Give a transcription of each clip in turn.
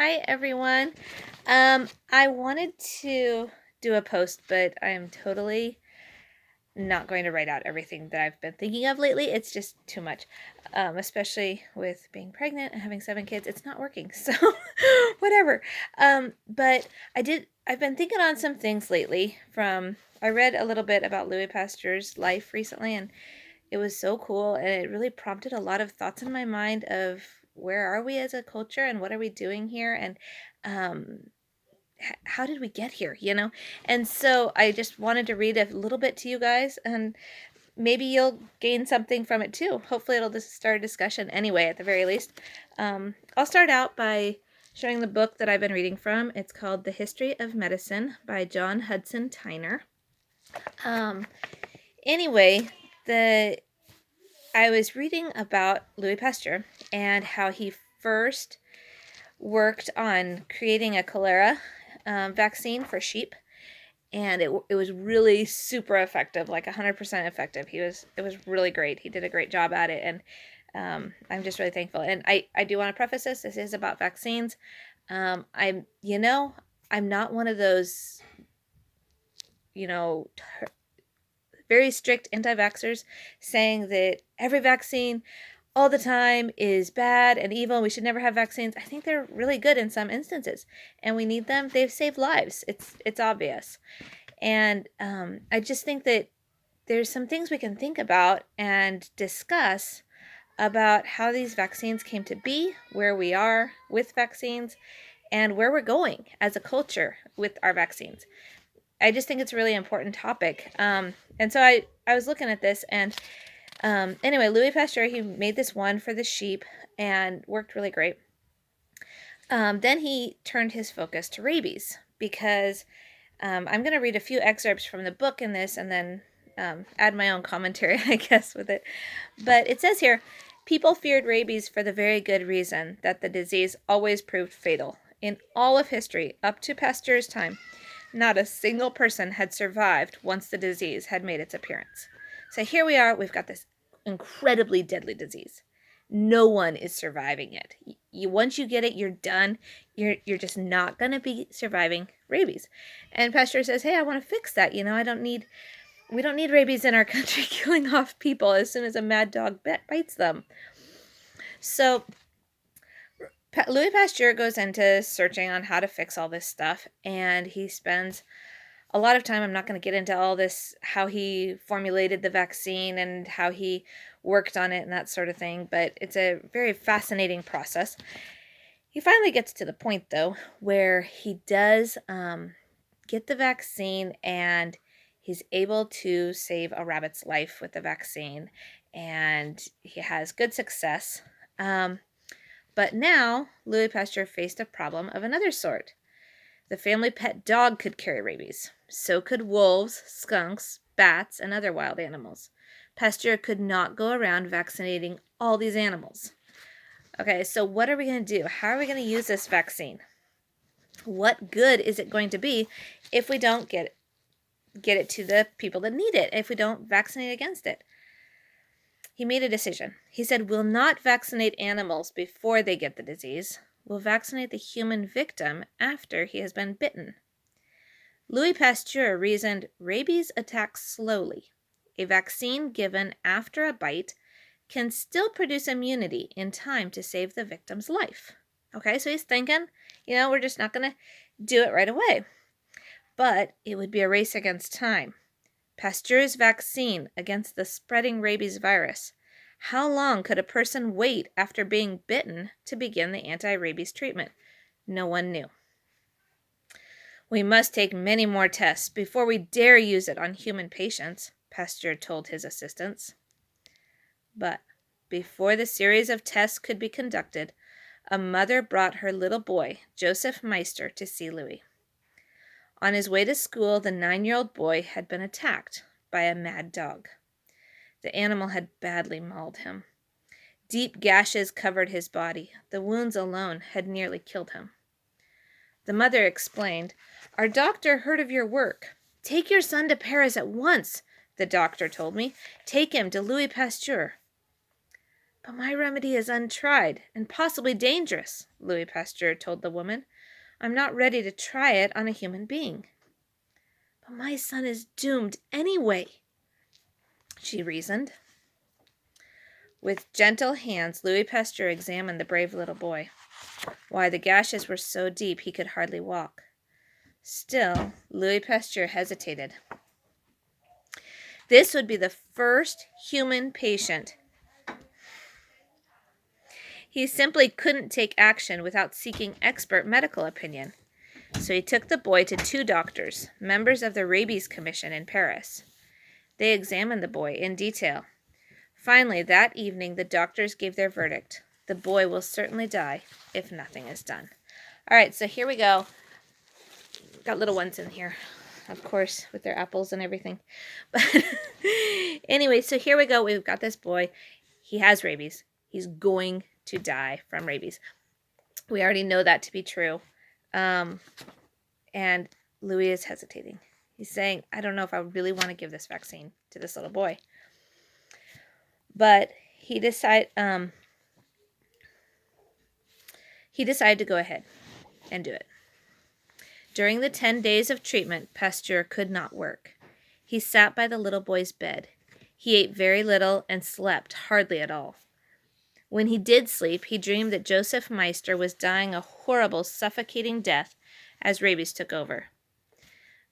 Hi, everyone. I wanted to do a post, but I am totally not going to write out everything that I've been thinking of lately. It's just too much, especially with being pregnant and having 7 kids. It's not working, so whatever. But I've been thinking on some things lately. I read a little bit about Louis Pasteur's life recently, and it was so cool, and it really prompted a lot of thoughts in my mind of where are we as a culture and what are we doing here, and um, how did we get here? And so I just wanted to read a little bit to you guys, and maybe you'll gain something from it too. Hopefully it'll just start a discussion anyway, at the very least. I'll start out by showing the book that I've been reading from. It's called The History of Medicine by John Hudson Tyner. Um, anyway, I was reading about Louis Pasteur and how he first worked on creating a cholera vaccine for sheep, and it was really super effective, like 100% effective. It was really great. He did a great job at it, and I'm just really thankful. And I do want to preface this. This is about vaccines. I'm not one of those, you know, very strict anti-vaxxers saying that every vaccine all the time is bad and evil and we should never have vaccines. I think they're really good in some instances, and we need them. They've saved lives. It's obvious. And I just think that there's some things we can think about and discuss about how these vaccines came to be, where we are with vaccines, and where we're going as a culture with our vaccines. I just think it's a really important topic. And so I was looking at this, and anyway, Louis Pasteur, he made this one for the sheep and worked really great. Then he turned his focus to rabies, because I'm going to read a few excerpts from the book in this, and then add my own commentary, I guess, with it. But it says here, people feared rabies for the very good reason that the disease always proved fatal. In all of history, up to Pasteur's time, not a single person had survived once the disease had made its appearance. So here we are, we've got this incredibly deadly disease. No one is surviving it. Once you get it, you're done. You're just not going to be surviving rabies. And Pasteur says, "Hey, I want to fix that. We don't need rabies in our country killing off people as soon as a mad dog bites them." So Louis Pasteur goes into searching on how to fix all this stuff, and he spends a lot of time. I'm not going to get into all this, how he formulated the vaccine and how he worked on it and that sort of thing, but it's a very fascinating process. He finally gets to the point, though, where he does get the vaccine, and he's able to save a rabbit's life with the vaccine, and he has good success. But now Louis Pasteur faced a problem of another sort. The family pet dog could carry rabies. So could wolves, skunks, bats, and other wild animals. Pasteur could not go around vaccinating all these animals. Okay, so what are we going to do? How are we going to use this vaccine? What good is it going to be if we don't get it to the people that need it, if we don't vaccinate against it? He made a decision. He said, "We'll not vaccinate animals before they get the disease. We'll vaccinate the human victim after he has been bitten." Louis Pasteur reasoned rabies attacks slowly. A vaccine given after a bite can still produce immunity in time to save the victim's life. Okay, so he's thinking, we're just not going to do it right away. But it would be a race against time. Pasteur's vaccine against the spreading rabies virus. How long could a person wait after being bitten to begin the anti-rabies treatment? No one knew. "We must take many more tests before we dare use it on human patients," Pasteur told his assistants. But before the series of tests could be conducted, a mother brought her little boy, Joseph Meister, to see Louis. On his way to school, the 9-year-old boy had been attacked by a mad dog. The animal had badly mauled him. Deep gashes covered his body. The wounds alone had nearly killed him. The mother explained, "Our doctor heard of your work. Take your son to Paris at once," the doctor told me. "Take him to Louis Pasteur." But my remedy is untried and possibly dangerous, Louis Pasteur told the woman. I'm not ready to try it on a human being. But my son is doomed anyway, she reasoned. With gentle hands, Louis Pasteur examined the brave little boy. Why, the gashes were so deep he could hardly walk. Still, Louis Pasteur hesitated. This would be the first human patient. He simply couldn't take action without seeking expert medical opinion. So he took the boy to 2 doctors, members of the Rabies Commission in Paris. They examined the boy in detail. Finally, that evening, the doctors gave their verdict. The boy will certainly die if nothing is done. All right, so here we go. Got little ones in here, of course, with their apples and everything. But anyway, so here we go. We've got this boy. He has rabies. He's going to die from rabies. We already know that to be true. And Louis is hesitating. He's saying, I don't know if I really want to give this vaccine to this little boy. But he decided to go ahead and do it. During the 10 days of treatment, Pasteur could not work. He sat by the little boy's bed. He ate very little and slept hardly at all. When he did sleep, he dreamed that Joseph Meister was dying a horrible, suffocating death as rabies took over.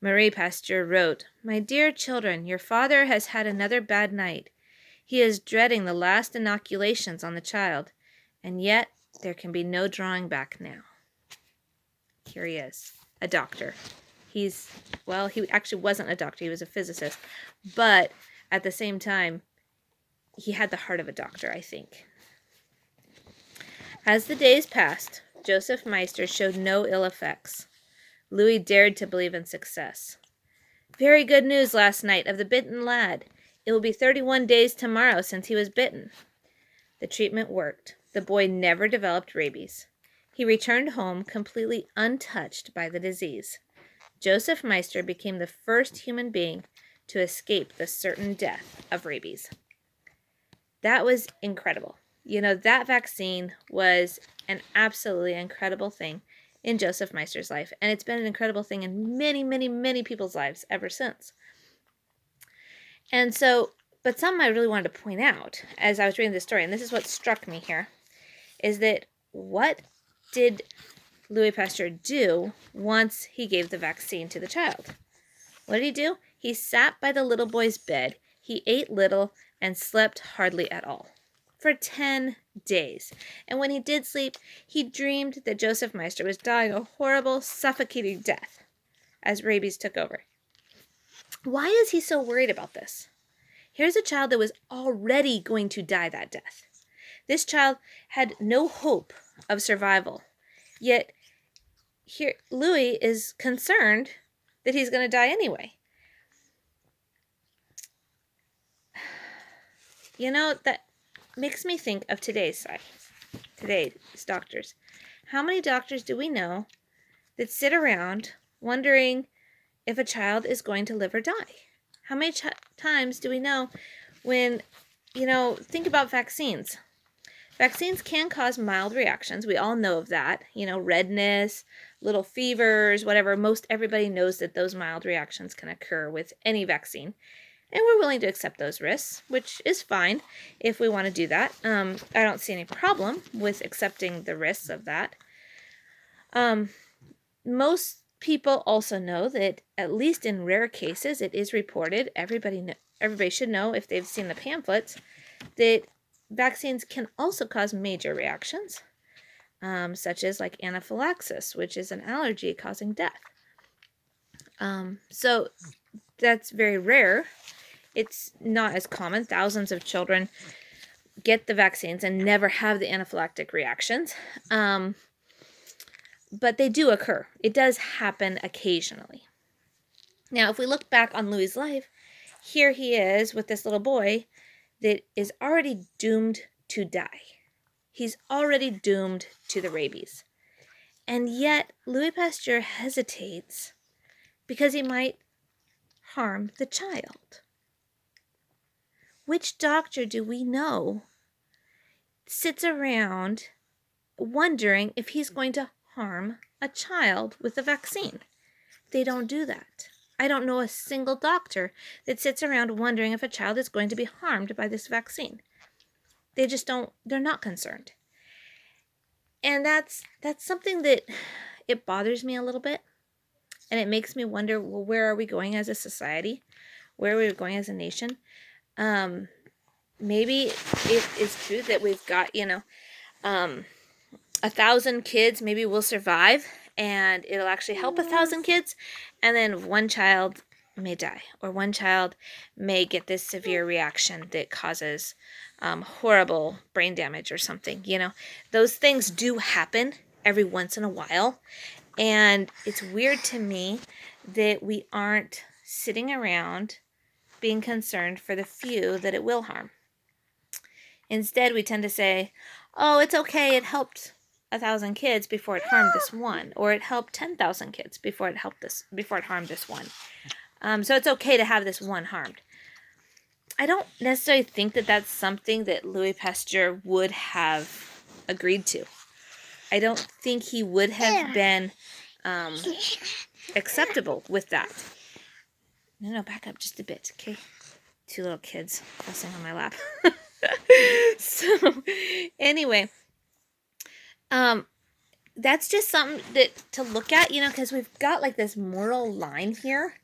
Marie Pasteur wrote, My dear children, your father has had another bad night. He is dreading the last inoculations on the child, and yet there can be no drawing back now. Here he is, a doctor. He actually wasn't a doctor, he was a physicist, but at the same time, he had the heart of a doctor, I think. As the days passed, Joseph Meister showed no ill effects. Louis dared to believe in success. Very good news last night of the bitten lad. It will be 31 days tomorrow since he was bitten. The treatment worked. The boy never developed rabies. He returned home completely untouched by the disease. Joseph Meister became the first human being to escape the certain death of rabies. That was incredible. You know, that vaccine was an absolutely incredible thing in Joseph Meister's life, and it's been an incredible thing in many, many, many people's lives ever since. And so, but something I really wanted to point out as I was reading this story, and this is what struck me here, is that what did Louis Pasteur do once he gave the vaccine to the child? What did he do? He sat by the little boy's bed, he ate little, and slept hardly at all for 10 days. And when he did sleep, he dreamed that Joseph Meister was dying a horrible, suffocating death as rabies took over. Why is he so worried about this? Here's a child that was already going to die that death. This child had no hope of survival. Yet, here Louis is concerned that he's going to die anyway. You know, that makes me think of today's doctors. How many doctors do we know that sit around wondering if a child is going to live or die? How many times do we know when, think about vaccines. Vaccines can cause mild reactions. We all know of that. Redness, little fevers, whatever. Most everybody knows that those mild reactions can occur with any vaccine. And we're willing to accept those risks, which is fine if we want to do that. I don't see any problem with accepting the risks of that. Most people also know that, at least in rare cases, it is reported, everybody should know if they've seen the pamphlets, that vaccines can also cause major reactions, such as like anaphylaxis, which is an allergy causing death. So that's very rare. It's not as common. Thousands of children get the vaccines and never have the anaphylactic reactions. But they do occur. It does happen occasionally. Now, if we look back on Louis' life, here he is with this little boy that is already doomed to die. He's already doomed to the rabies. And yet, Louis Pasteur hesitates because he might harm the child. Which doctor do we know sits around wondering if he's going to harm a child with the vaccine. They don't do that. I don't know a single doctor that sits around wondering if a child is going to be harmed by this vaccine. They just don't, they're not concerned. And that's something that it bothers me a little bit. And it makes me wonder, well, where are we going as a society? Where are we going as a nation? Maybe it is true that we've got, 1,000 kids maybe will survive, and it'll actually help 1,000 kids, and then one child may die, or one child may get this severe reaction that causes horrible brain damage or something. Those things do happen every once in a while, and it's weird to me that we aren't sitting around being concerned for the few that it will harm. Instead, we tend to say, oh, it's okay, it helped 1,000 kids before it harmed this one, or it helped 10,000 kids before it harmed this one. So it's okay to have this one harmed. I don't necessarily think that that's something that Louis Pasteur would have agreed to. I don't think he would have been acceptable with that. No, back up just a bit, okay? 2 little kids fussing on my lap. So, anyway, that's just something that to look at, because we've got like this moral line here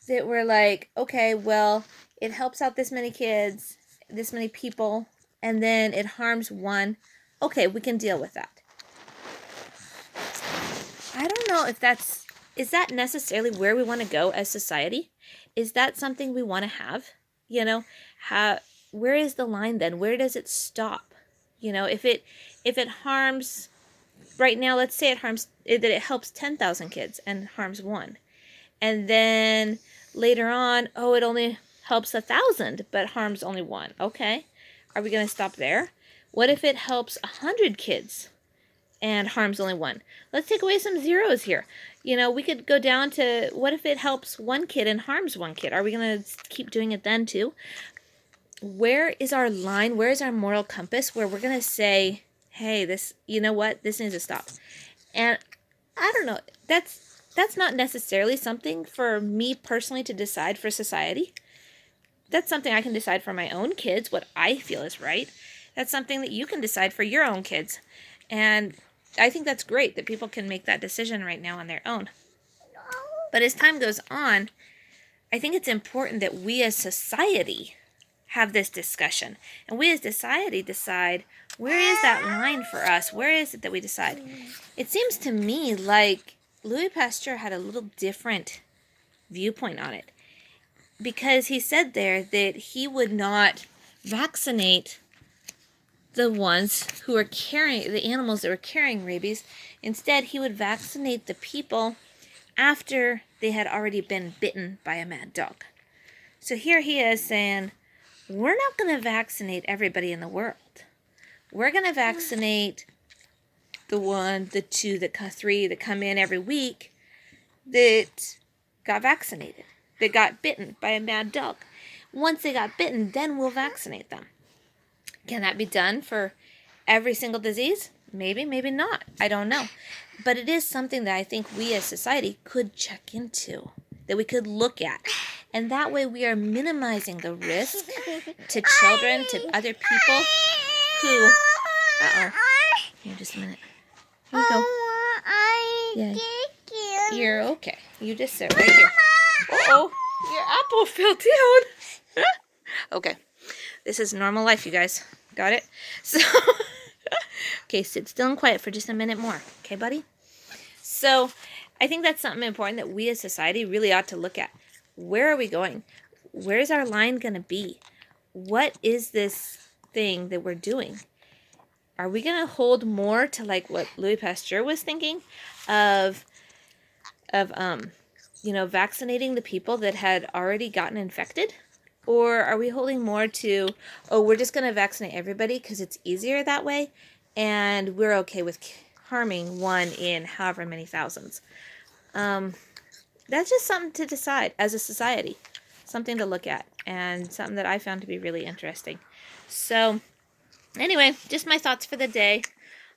that we're like, okay, well, it helps out this many kids, this many people, and then it harms one. Okay, we can deal with that. I don't know if is that necessarily where we want to go as society? Is that something we want to have? Where is the line then? Where does it stop? If it harms right now, let's say that it helps 10,000 kids and harms one. And then later on, it only helps 1,000 but harms only one. Okay. Are we going to stop there? What if it helps 100 kids and harms only one? Let's take away some zeros here. We could go down to, what if it helps one kid and harms one kid? Are we going to keep doing it then too? Where is our line? Where is our moral compass where we're going to say, hey, this needs to stop? And I don't know. That's not necessarily something for me personally to decide for society. That's something I can decide for my own kids, what I feel is right. That's something that you can decide for your own kids. And I think that's great that people can make that decision right now on their own. But as time goes on, I think it's important that we as society have this discussion. And we as society decide, where is that line for us? Where is it that we decide? It seems to me like Louis Pasteur had a little different viewpoint on it. Because he said there that he would not vaccinate the ones who are carrying, the animals that were carrying rabies. Instead, he would vaccinate the people after they had already been bitten by a mad dog. So here he is saying, we're not going to vaccinate everybody in the world. We're going to vaccinate the 1, the 2, the 3 that come in every week that got vaccinated, that got bitten by a mad dog. Once they got bitten, then we'll vaccinate them. Can that be done for every single disease? Maybe, maybe not. I don't know. But it is something that I think we as society could check into, that we could look at. And that way we are minimizing the risk to children, to other people who... Here, just a minute. Here you go. Yeah. You're okay. You just sit right here. Uh-oh. Your apple fell down. Okay. This is normal life, you guys. Got it? So, okay, sit still and quiet for just a minute more. Okay, buddy? So, I think that's something important that we as society really ought to look at. Where are we going? Where's our line going to be? What is this thing that we're doing? Are we going to hold more to like what Louis Pasteur was thinking of vaccinating the people that had already gotten infected? Or are we holding more to, we're just going to vaccinate everybody because it's easier that way, and we're okay with harming one in however many thousands? That's just something to decide as a society, something to look at, and something that I found to be really interesting. So Anyway, just my thoughts for the day.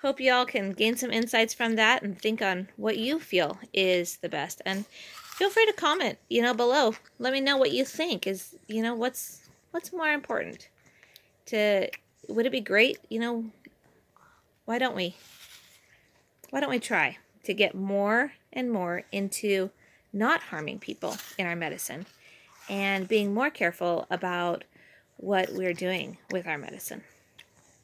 Hope y'all can gain some insights from that and think on what you feel is the best. And feel free to comment, below. Let me know what you think is, what's more important. Would it be great, why don't we try to get more and more into not harming people in our medicine and being more careful about what we're doing with our medicine?